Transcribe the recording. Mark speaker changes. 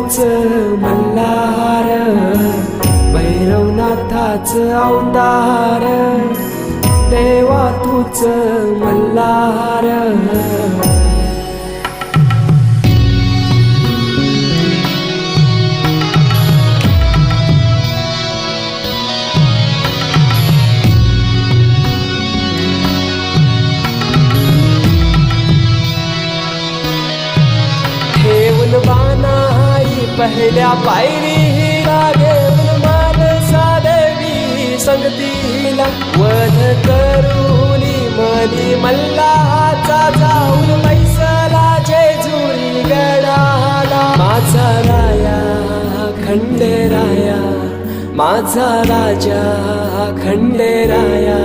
Speaker 1: तूच मल्हार, भैरवनाथाच अवतार, देवा तूच मल्हार. ठेवून बाणाई पहिल्या पायरीला, घेऊन मानसा देवी संगतीला, वध करूनी मनी मल्हाचा, जाऊन बैसला जेजुरी गडाला. माझा राया खंडेराया, माझा राजा खंडेराया.